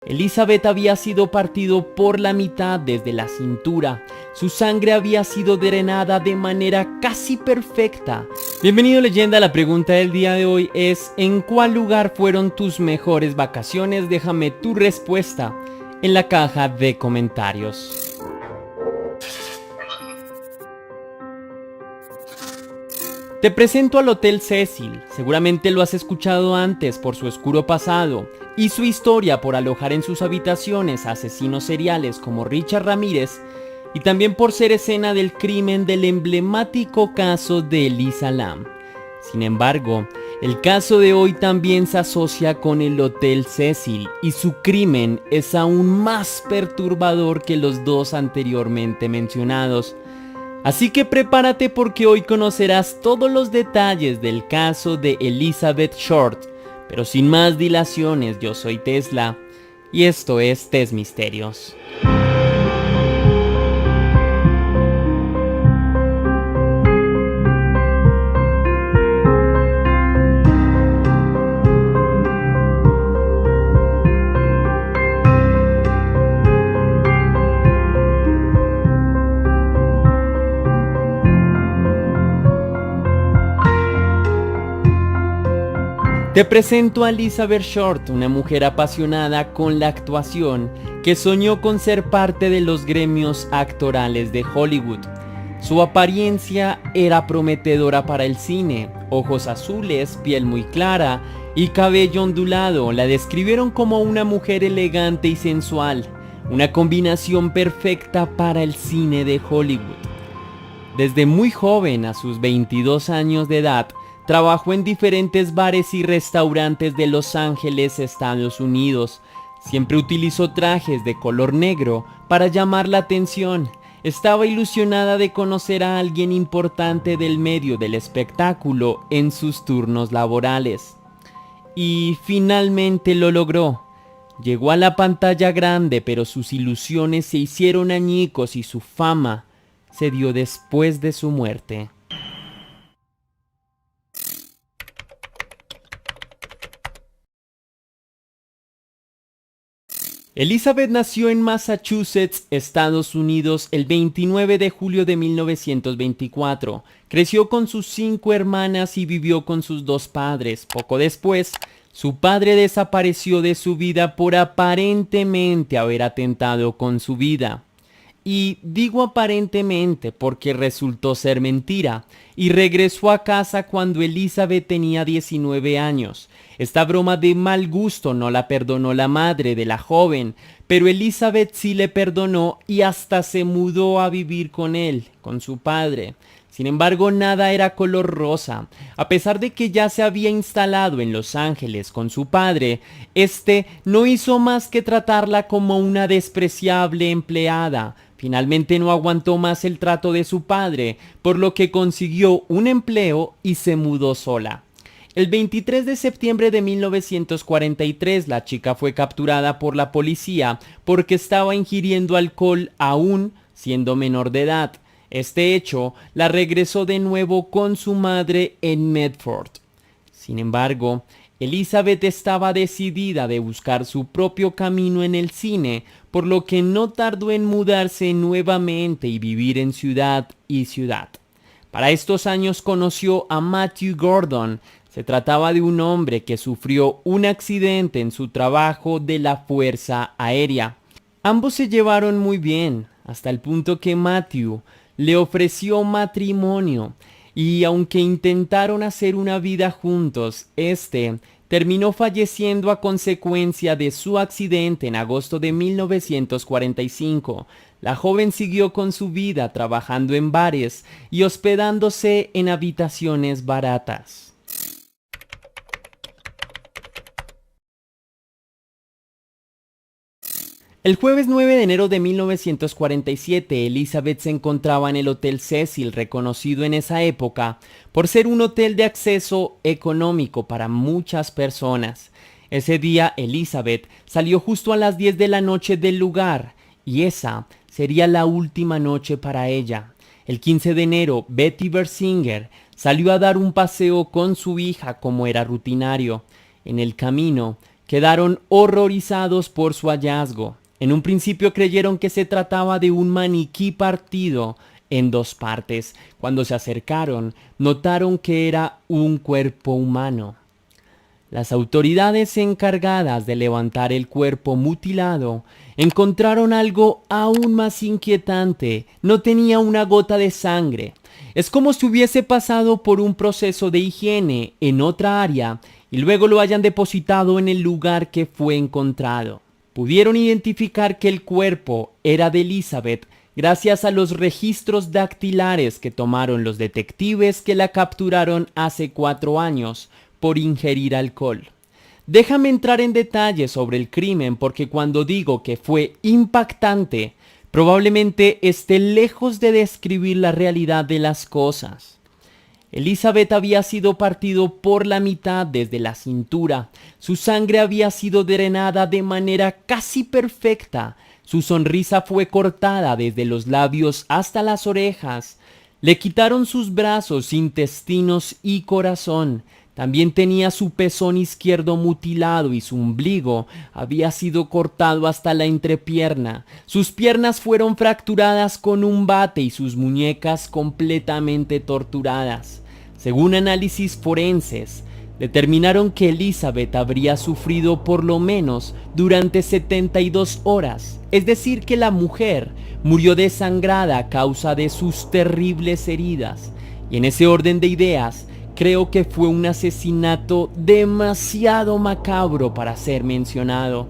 Elizabeth había sido partido por la mitad desde la cintura. Su sangre había sido drenada de manera casi perfecta. Bienvenido, leyenda. La pregunta del día de hoy es: ¿en cuál lugar fueron tus mejores vacaciones? Déjame tu respuesta en la caja de comentarios. Te presento al Hotel Cecil. Seguramente lo has escuchado antes por su oscuro pasado y su historia por alojar en sus habitaciones a asesinos seriales como Richard Ramírez, y también por ser escena del crimen del emblemático caso de Elisa Lam. Sin embargo, el caso de hoy también se asocia con el Hotel Cecil y su crimen es aún más perturbador que los dos anteriormente mencionados. Así que prepárate, porque hoy conocerás todos los detalles del caso de Elizabeth Short. Pero sin más dilaciones, yo soy Tesla y esto es Test Misterios. Te presento a Elizabeth Short, una mujer apasionada con la actuación que soñó con ser parte de los gremios actorales de Hollywood. Su apariencia era prometedora para el cine: ojos azules, piel muy clara y cabello ondulado. La describieron como una mujer elegante y sensual, una combinación perfecta para el cine de Hollywood. Desde muy joven, a sus 22 años de edad, trabajó en diferentes bares y restaurantes de Los Ángeles, Estados Unidos. Siempre utilizó trajes de color negro para llamar la atención. Estaba ilusionada de conocer a alguien importante del medio del espectáculo en sus turnos laborales. Y finalmente lo logró. Llegó a la pantalla grande, pero sus ilusiones se hicieron añicos y su fama se dio después de su muerte. Elizabeth nació en Massachusetts, Estados Unidos, el 29 de julio de 1924. Creció con sus 5 hermanas y vivió con sus 2 padres. Poco después, su padre desapareció de su vida por aparentemente haber atentado con su vida. Y digo aparentemente porque resultó ser mentira, y regresó a casa cuando Elizabeth tenía 19 años. Esta broma de mal gusto no la perdonó la madre de la joven, pero Elizabeth sí le perdonó y hasta se mudó a vivir con él, con su padre. Sin embargo, nada era color rosa. A pesar de que ya se había instalado en Los Ángeles con su padre, este no hizo más que tratarla como una despreciable empleada. Finalmente no aguantó más el trato de su padre, por lo que consiguió un empleo y se mudó sola. El 23 de septiembre de 1943, la chica fue capturada por la policía porque estaba ingiriendo alcohol aún siendo menor de edad. Este hecho la regresó de nuevo con su madre en Medford. Sin embargo, Elizabeth estaba decidida de buscar su propio camino en el cine, por lo que no tardó en mudarse nuevamente y vivir en ciudad y ciudad. Para estos años conoció a Matthew Gordon. Se trataba de un hombre que sufrió un accidente en su trabajo de la Fuerza Aérea. Ambos se llevaron muy bien, hasta el punto que Matthew le ofreció matrimonio, y aunque intentaron hacer una vida juntos, este terminó falleciendo a consecuencia de su accidente en agosto de 1945. La joven siguió con su vida trabajando en bares y hospedándose en habitaciones baratas. El jueves 9 de enero de 1947, Elizabeth se encontraba en el Hotel Cecil, reconocido en esa época por ser un hotel de acceso económico para muchas personas. Ese día, Elizabeth salió justo a las 10 de la noche del lugar, y esa sería la última noche para ella. El 15 de enero, Betty Bersinger salió a dar un paseo con su hija como era rutinario. En el camino, quedaron horrorizados por su hallazgo. En un principio creyeron que se trataba de un maniquí partido en dos partes. Cuando se acercaron, notaron que era un cuerpo humano. Las autoridades encargadas de levantar el cuerpo mutilado encontraron algo aún más inquietante. No tenía una gota de sangre. Es como si hubiese pasado por un proceso de higiene en otra área y luego lo hayan depositado en el lugar que fue encontrado. Pudieron identificar que el cuerpo era de Elizabeth gracias a los registros dactilares que tomaron los detectives que la capturaron hace 4 años por ingerir alcohol. Déjame entrar en detalle sobre el crimen porque cuando digo que fue impactante, probablemente esté lejos de describir la realidad de las cosas. Elizabeth había sido partido por la mitad desde la cintura. Su sangre había sido drenada de manera casi perfecta. Su sonrisa fue cortada desde los labios hasta las orejas. Le quitaron sus brazos, intestinos y corazón. También tenía su pezón izquierdo mutilado y su ombligo había sido cortado hasta la entrepierna. Sus piernas fueron fracturadas con un bate y sus muñecas completamente torturadas. Según análisis forenses, determinaron que Elizabeth habría sufrido por lo menos durante 72 horas, es decir que la mujer murió desangrada a causa de sus terribles heridas. Y en ese orden de ideas, creo que fue un asesinato demasiado macabro para ser mencionado.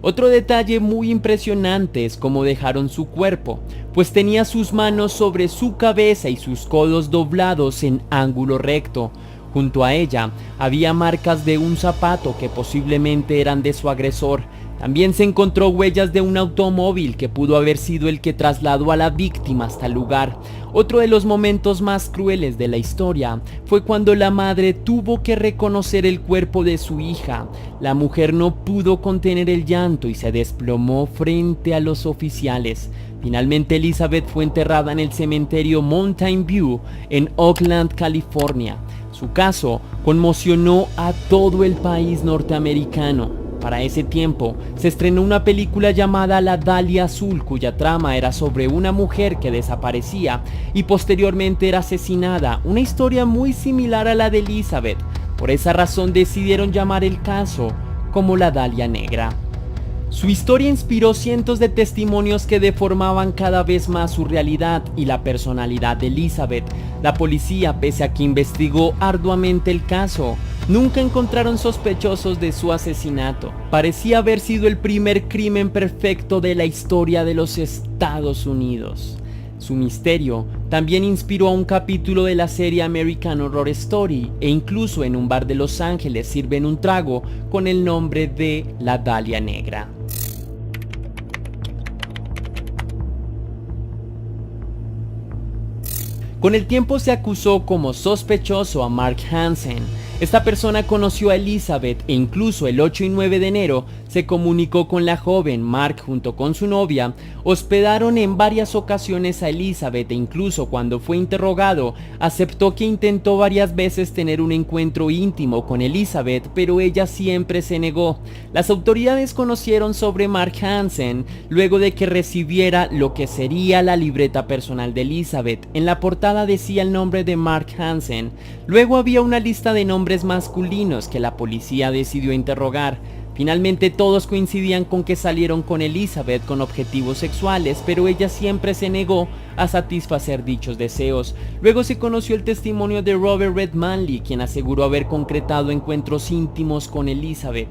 Otro detalle muy impresionante es cómo dejaron su cuerpo, pues tenía sus manos sobre su cabeza y sus codos doblados en ángulo recto. Junto a ella había marcas de un zapato que posiblemente eran de su agresor. También se encontró huellas de un automóvil que pudo haber sido el que trasladó a la víctima hasta el lugar. Otro de los momentos más crueles de la historia fue cuando la madre tuvo que reconocer el cuerpo de su hija. La mujer no pudo contener el llanto y se desplomó frente a los oficiales. Finalmente Elizabeth fue enterrada en el cementerio Mountain View en Oakland, California. Su caso conmocionó a todo el país norteamericano. Para ese tiempo, se estrenó una película llamada La Dalia Azul, cuya trama era sobre una mujer que desaparecía y posteriormente era asesinada, una historia muy similar a la de Elizabeth. Por esa razón decidieron llamar el caso como La Dalia Negra. Su historia inspiró cientos de testimonios que deformaban cada vez más su realidad y la personalidad de Elizabeth. La policía, pese a que investigó arduamente el caso, nunca encontraron sospechosos de su asesinato. Parecía haber sido el primer crimen perfecto de la historia de los Estados Unidos. Su misterio también inspiró a un capítulo de la serie American Horror Story e incluso en un bar de Los Ángeles sirven un trago con el nombre de La Dalia Negra. Con el tiempo se acusó como sospechoso a Mark Hansen. Esta persona conoció a Elizabeth e incluso el 8 y 9 de enero se comunicó con la joven. Mark junto con su novia hospedaron en varias ocasiones a Elizabeth e incluso cuando fue interrogado aceptó que intentó varias veces tener un encuentro íntimo con Elizabeth, pero ella siempre se negó. Las autoridades conocieron sobre Mark Hansen luego de que recibiera lo que sería la libreta personal de Elizabeth. En la portada decía el nombre de Mark Hansen. Luego había una lista de nombres masculinos que la policía decidió interrogar. Finalmente todos coincidían con que salieron con Elizabeth con objetivos sexuales, pero ella siempre se negó a satisfacer dichos deseos. Luego se conoció el testimonio de Robert Red Manley, quien aseguró haber concretado encuentros íntimos con Elizabeth.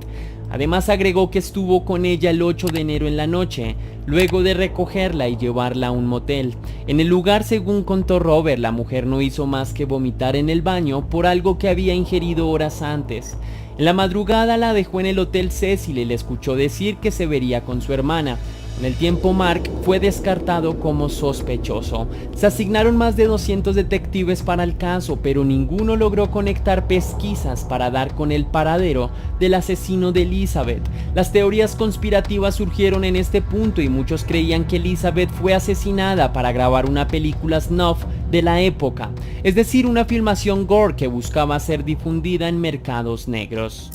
Además agregó que estuvo con ella el 8 de enero en la noche, luego de recogerla y llevarla a un motel. En el lugar, según contó Robert, la mujer no hizo más que vomitar en el baño por algo que había ingerido horas antes. En la madrugada la dejó en el Hotel Cecil y le escuchó decir que se vería con su hermana. Con el tiempo Mark fue descartado como sospechoso. Se asignaron más de 200 detectives para el caso, pero ninguno logró conectar pesquisas para dar con el paradero del asesino de Elizabeth. Las teorías conspirativas surgieron en este punto y muchos creían que Elizabeth fue asesinada para grabar una película snuff de la época, es decir, una filmación gore que buscaba ser difundida en mercados negros.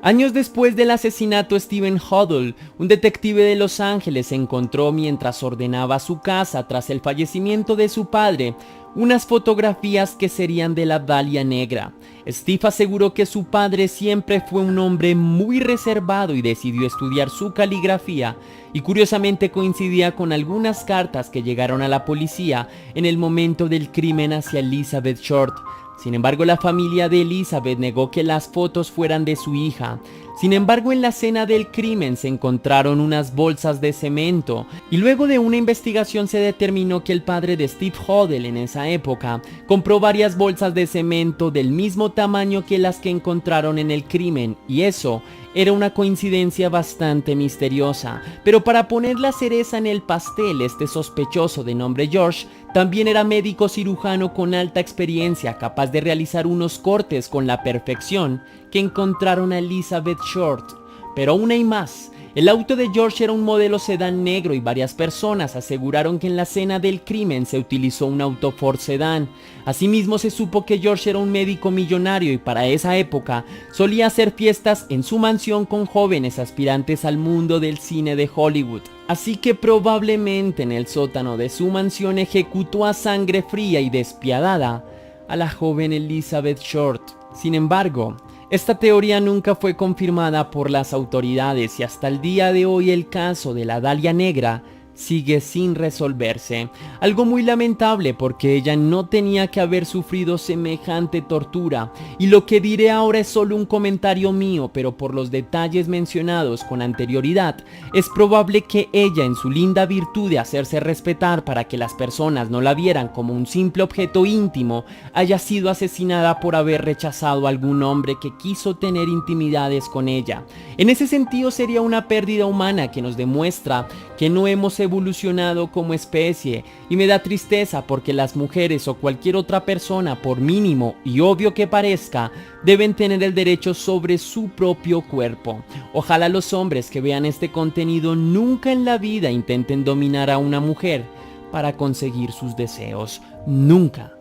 Años después del asesinato, Stephen Huddle, un detective de Los Ángeles, encontró mientras ordenaba su casa tras el fallecimiento de su padre unas fotografías que serían de la Dalia Negra. Steve aseguró que su padre siempre fue un hombre muy reservado y decidió estudiar su caligrafía, y curiosamente coincidía con algunas cartas que llegaron a la policía en el momento del crimen hacia Elizabeth Short. Sin embargo, la familia de Elizabeth negó que las fotos fueran de su hija. Sin embargo, en la escena del crimen se encontraron unas bolsas de cemento, y luego de una investigación se determinó que el padre de Steve Huddle en esa época compró varias bolsas de cemento del mismo tamaño que las que encontraron en el crimen, y eso era una coincidencia bastante misteriosa. Pero para poner la cereza en el pastel, este sospechoso de nombre George también era médico cirujano con alta experiencia, capaz de realizar unos cortes con la perfección que encontraron a Elizabeth Short. Pero aún hay más. El auto de George era un modelo sedán negro y varias personas aseguraron que en la escena del crimen se utilizó un auto Ford sedán. Asimismo, se supo que George era un médico millonario y para esa época solía hacer fiestas en su mansión con jóvenes aspirantes al mundo del cine de Hollywood. Así que probablemente en el sótano de su mansión ejecutó a sangre fría y despiadada a la joven Elizabeth Short. Sin embargo, esta teoría nunca fue confirmada por las autoridades y hasta el día de hoy el caso de la Dalia Negra sigue sin resolverse. Algo muy lamentable porque ella no tenía que haber sufrido semejante tortura. Y lo que diré ahora es solo un comentario mío, pero por los detalles mencionados con anterioridad, es probable que ella, en su linda virtud de hacerse respetar para que las personas no la vieran como un simple objeto íntimo, haya sido asesinada por haber rechazado a algún hombre que quiso tener intimidades con ella. En ese sentido sería una pérdida humana que nos demuestra que no hemos evolucionado como especie, y me da tristeza porque las mujeres o cualquier otra persona, por mínimo y obvio que parezca, deben tener el derecho sobre su propio cuerpo. Ojalá los hombres que vean este contenido nunca en la vida intenten dominar a una mujer para conseguir sus deseos. Nunca.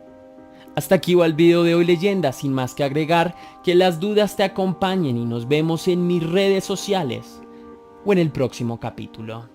Hasta aquí va el video de hoy, leyenda, sin más que agregar, que las dudas te acompañen y nos vemos en mis redes sociales o en el próximo capítulo.